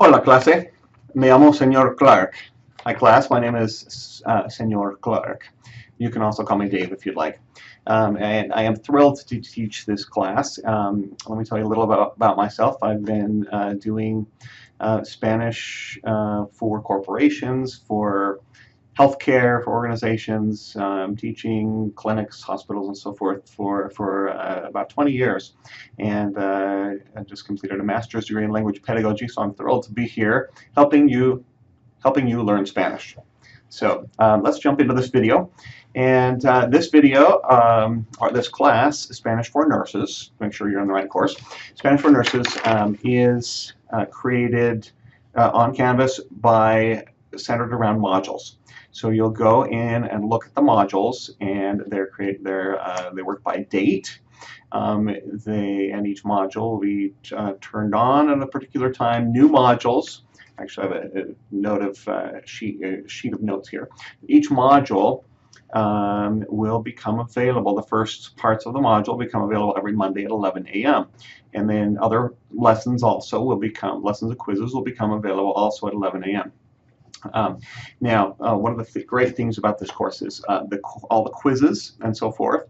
Hola, clase. Me llamo Señor Clark. Hi, class. My name is Señor Clark. You can also call me Dave if you'd like. And I am thrilled to teach this class. Let me tell you a little about myself. I've been doing Spanish for corporations, for healthcare, for organizations, teaching clinics, hospitals, and so forth for about 20 years. And I just completed a master's degree in language pedagogy, so I'm thrilled to be here helping you learn Spanish. So let's jump into this video. And this video, or this class, Spanish for Nurses, make sure you're in the right course, Spanish for Nurses is created on Canvas centered around modules. So you'll go in and look at the modules, and they work by date. And each module will be turned on at a particular time. New modules. Actually, I have a note of sheet of notes here. Each module will become available. The first parts of the module become available every Monday at 11 a.m. And then other lessons also will become, lessons and quizzes will become available also at 11 a.m. Now, one of the great things about this course is all the quizzes and so forth,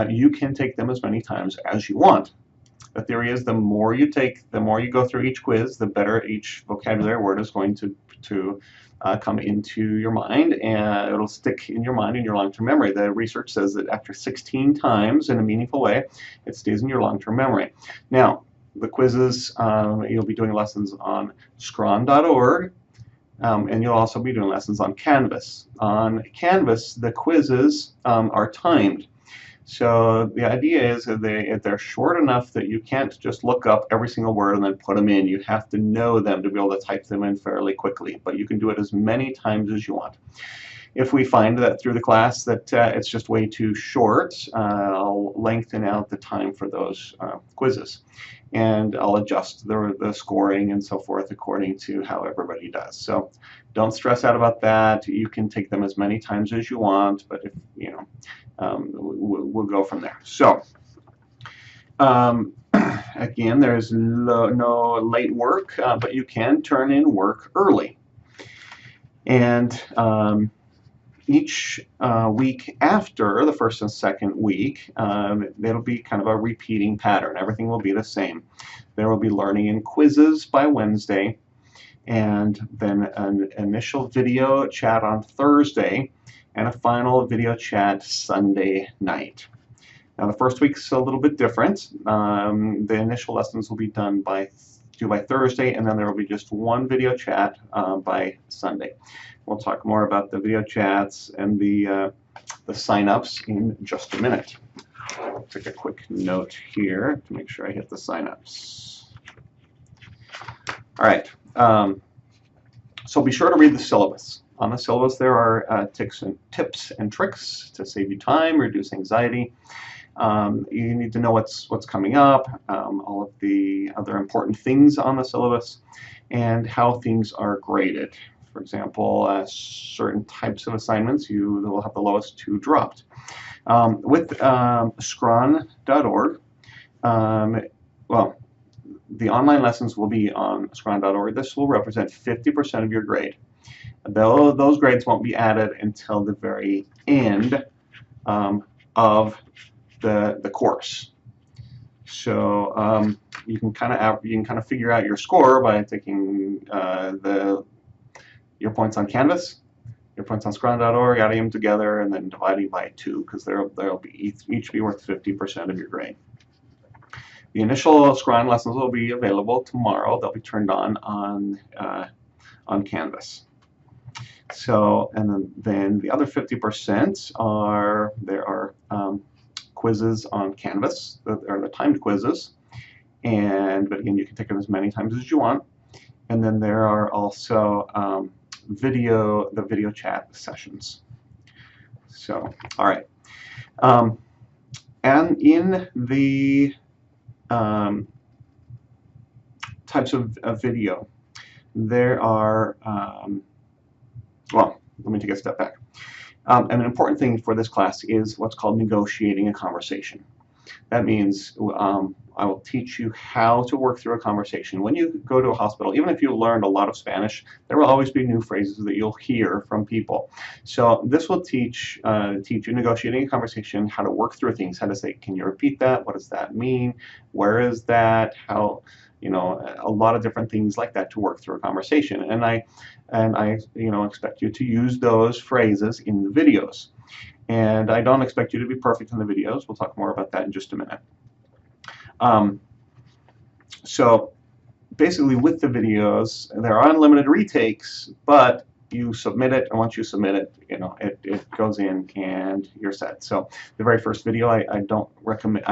you can take them as many times as you want. The theory is the more you take, the more you go through each quiz, the better each vocabulary word is going to come into your mind, and it'll stick in your mind in your long-term memory. The research says that after 16 times in a meaningful way, it stays in your long-term memory. Now, the quizzes, you'll be doing lessons on scron.org. And you'll also be doing lessons on Canvas. On Canvas, the quizzes are timed. So the idea is that if they're short enough that you can't just look up every single word and then put them in. You have to know them to be able to type them in fairly quickly. But you can do it as many times as you want. If we find that through the class that it's just way too short, I'll lengthen out the time for those quizzes. And I'll adjust the scoring and so forth according to how everybody does. So don't stress out about that. You can take them as many times as you want, but if you know, we'll go from there. So again, there's no late work, but you can turn in work early. And each week after the first and second week, it'll be kind of a repeating pattern. Everything will be the same. There will be learning and quizzes by Wednesday, and then an initial video chat on Thursday, and a final video chat Sunday night. Now the first week's a little bit different. The initial lessons will be due by Thursday, and then there will be just one video chat by Sunday. We'll talk more about the video chats and the sign-ups in just a minute. I'll take a quick note here to make sure I hit the sign-ups. All right. So be sure to read the syllabus. On the syllabus, there are tips and tricks to save you time, reduce anxiety. You need to know what's coming up, all of the other important things on the syllabus, and how things are graded. For example, certain types of assignments you will have the lowest 2 dropped. With scron.org, well, the online lessons will be on scron.org. This will represent 50% of your grade. Though those grades won't be added until the very end of the course. So you can kind of figure out your score by taking your points on Canvas, your points on scron.org, adding them together, and then dividing by 2, because they'll be each be worth 50% of your grade. The initial scron lessons will be available tomorrow. They'll be turned on Canvas. So, and then the other 50% are quizzes on Canvas, that are the timed quizzes, but again, you can take them as many times as you want. And then there are also the video chat sessions. So, all right. And in the types of video, there are, well, let me take a step back. And an important thing for this class is what's called negotiating a conversation. That means I will teach you how to work through a conversation. When you go to a hospital, even if you learned a lot of Spanish, there will always be new phrases that you'll hear from people. So this will teach you negotiating a conversation, how to work through things, how to say, can you repeat that? What does that mean? Where is that? How, you know, a lot of different things like that to work through a conversation. And I you know, expect you to use those phrases in the videos. And I don't expect you to be perfect in the videos. We'll talk more about that in just a minute. So basically with the videos, there are unlimited retakes, but you submit it, and once you submit it, you know, it goes in and you're set. So the very first video, I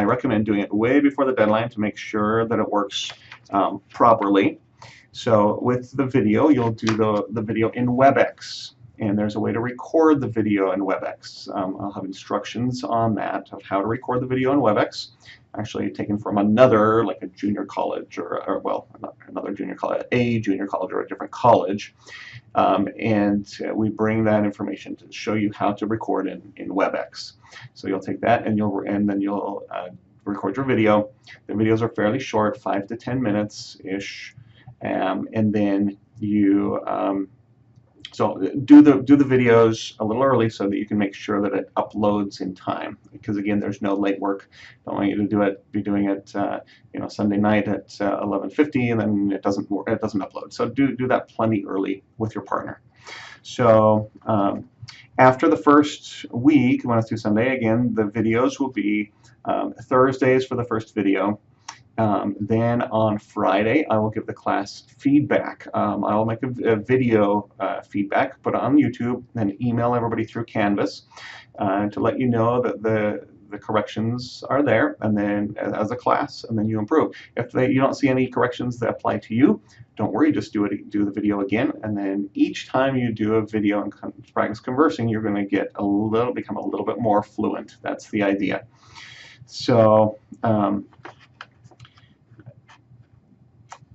recommend doing it way before the deadline to make sure that it works properly. So with the video, you'll do the video in WebEx. And there's a way to record the video in WebEx. I'll have instructions on that of how to record the video in WebEx. Actually taken from another, like a junior college or well, not another junior college, a junior college or a different college. And we bring that information to show you how to record in WebEx. So you'll take that and then you'll record your video. The videos are fairly short, 5 to 10 minutes-ish. And then you so do the videos a little early so that you can make sure that it uploads in time. Because again, there's no late work. Don't want you to be doing it, you know, Sunday night at 11:50, and then it doesn't upload. So do that plenty early with your partner. So after the first week, Wednesday through Sunday, again, the videos will be Thursdays for the first video. Then on Friday, I will give the class feedback. I will make a video feedback, put it on YouTube, then email everybody through Canvas to let you know that the corrections are there, and then as a class, and then you improve. If you don't see any corrections that apply to you, don't worry, just do the video again, and then each time you do a video and practice conversing, you're going to get become a little bit more fluent. That's the idea. So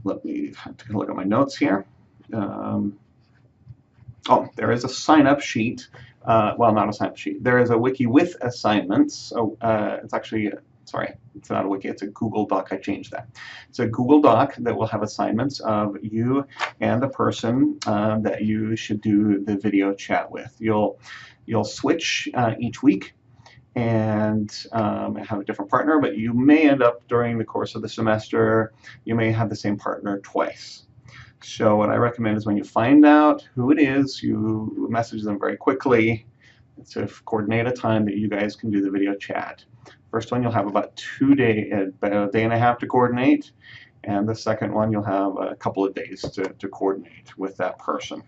let me take a look at my notes here. Oh, there is a sign-up sheet. Well, not a sign-up sheet. There is a wiki with assignments. Oh, it's actually, sorry, it's not a wiki. It's a Google Doc. I changed that. It's a Google Doc that will have assignments of you and the person that you should do the video chat with. You'll switch each week and have a different partner, but you may end up during the course of the semester, you may have the same partner twice. So what I recommend is when you find out who it is, you message them very quickly to coordinate a time that you guys can do the video chat. First one you'll have about a day and a half to coordinate, and the second one you'll have a couple of days to coordinate with that person,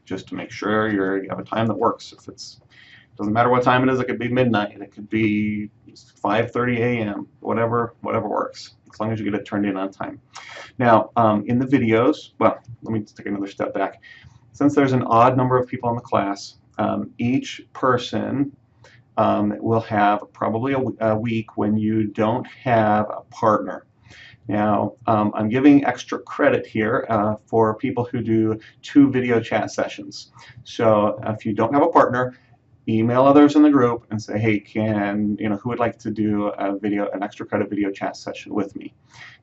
just to make sure you have a time that works. If it's doesn't matter what time it is, it could be midnight, it could be 5:30 a.m., whatever works, as long as you get it turned in on time. Now, in the videos, well, let me take another step back. Since there's an odd number of people in the class, each person will have probably a week when you don't have a partner. Now, I'm giving extra credit here for people who do 2 video chat sessions. So if you don't have a partner, email others in the group and say, hey, who would like to do an extra credit video chat session with me?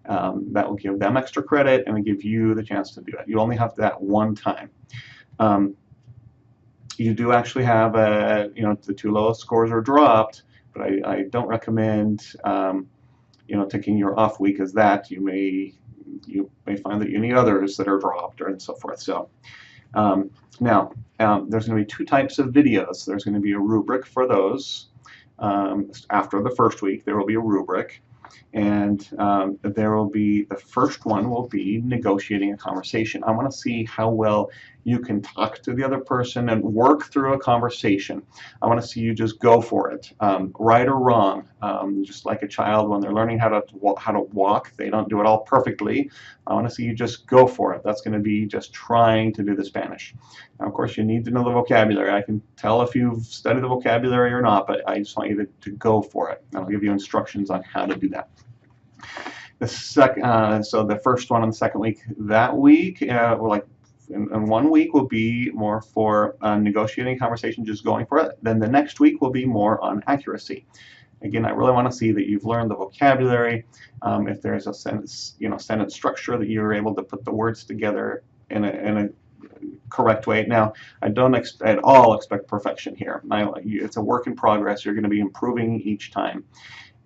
That will give them extra credit and give you the chance to do it. You only have that one time. You do actually have the 2 lowest scores are dropped, but I don't recommend taking your off week as that. You may find that you need others that are dropped and so forth. So now, there's going to be 2 types of videos. There's going to be a rubric for those. After the first week, there will be a rubric. And the first one will be negotiating a conversation. I want to see how well you can talk to the other person and work through a conversation. I want to see you just go for it, right or wrong. Just like a child when they're learning how to walk, they don't do it all perfectly. I want to see you just go for it. That's going to be just trying to do the Spanish. Now, of course, you need to know the vocabulary. I can tell if you've studied the vocabulary or not, but I just want you to go for it. And I'll give you instructions on how to do that. So the first one on the second week, that week, in 1 week will be more for negotiating conversation, just going for it. Then the next week will be more on accuracy. Again, I really want to see that you've learned the vocabulary. If there's a sentence, sentence structure, that you're able to put the words together in a correct way. Now, I don't at all expect perfection here. It's a work in progress. You're going to be improving each time.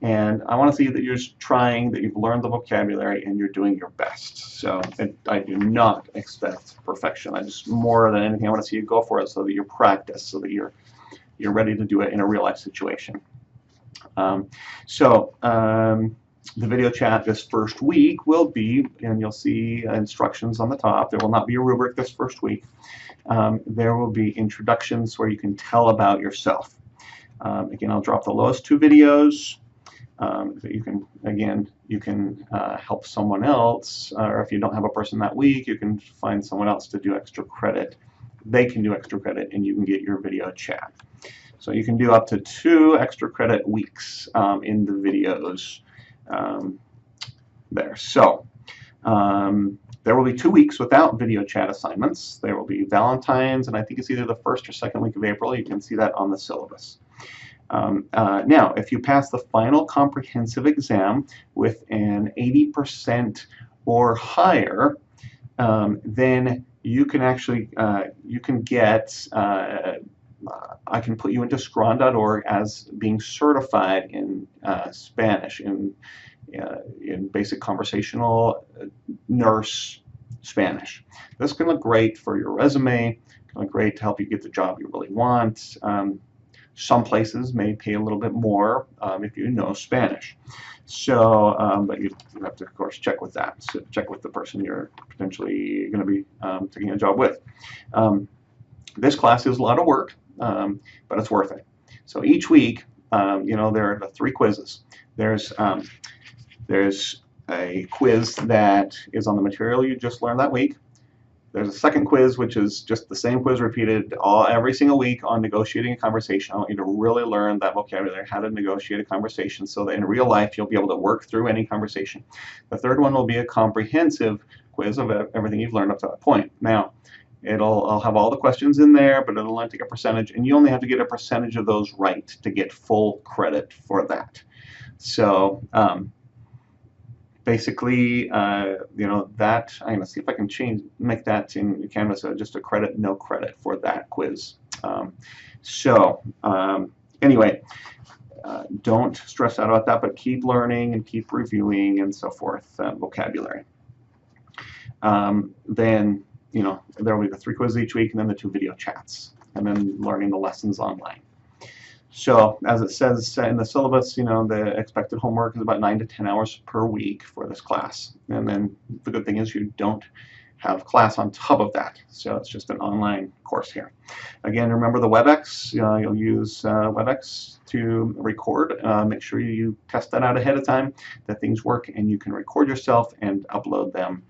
And I want to see that you're just trying, that you've learned the vocabulary, and you're doing your best. So I do not expect perfection. I just, more than anything, I want to see you go for it so that you practice, so that you're ready to do it in a real life situation. The video chat this first week will be, and you'll see instructions on the top. There will not be a rubric this first week. There will be introductions where you can tell about yourself. Again, I'll drop the lowest 2 videos. You can help someone else, or if you don't have a person that week, you can find someone else to do extra credit. They can do extra credit, and you can get your video chat. So you can do up to 2 extra credit weeks in the videos there. So there will be 2 weeks without video chat assignments. There will be Valentine's, and I think it's either the 1st or 2nd week of April. You can see that on the syllabus. Now, if you pass the final comprehensive exam with an 80% or higher, then you can actually get I can put you into scron.org as being certified in Spanish, in basic conversational nurse Spanish. This can look great for your resume. It can look great to help you get the job you really want. Some places may pay a little bit more if you know Spanish. So, but you have to, of course, check with that. So check with the person you're potentially going to be taking a job with. This class is a lot of work, but it's worth it. So each week, there are the 3 quizzes. There's a quiz that is on the material you just learned that week. There's a second quiz, which is just the same quiz repeated every single week on negotiating a conversation. I want you to really learn that vocabulary, how to negotiate a conversation, so that in real life you'll be able to work through any conversation. The third one will be a comprehensive quiz of everything you've learned up to that point. Now, I'll have all the questions in there, but it'll only take a percentage, and you only have to get a percentage of those right to get full credit for that. So basically, that I'm going to see if I can make that in Canvas just a credit, no credit for that quiz. Anyway, don't stress out about that, but keep learning and keep reviewing and so forth, vocabulary. Then, there will be the 3 quizzes each week, and then the 2 video chats, and then learning the lessons online. So, as it says in the syllabus, the expected homework is about 9 to 10 hours per week for this class. And then the good thing is you don't have class on top of that. So it's just an online course here. Again, remember the WebEx. You'll use WebEx to record. Make sure you test that out ahead of time, that things work, and you can record yourself and upload them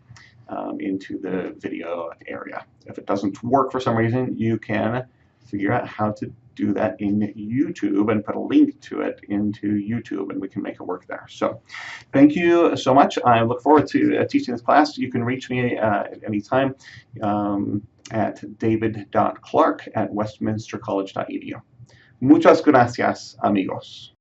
into the video area. If it doesn't work for some reason, you can figure out how to do that in YouTube and put a link to it into YouTube, and we can make it work there. So thank you so much. I look forward to teaching this class. You can reach me at any time at david.clark@westminstercollege.edu. Muchas gracias, amigos.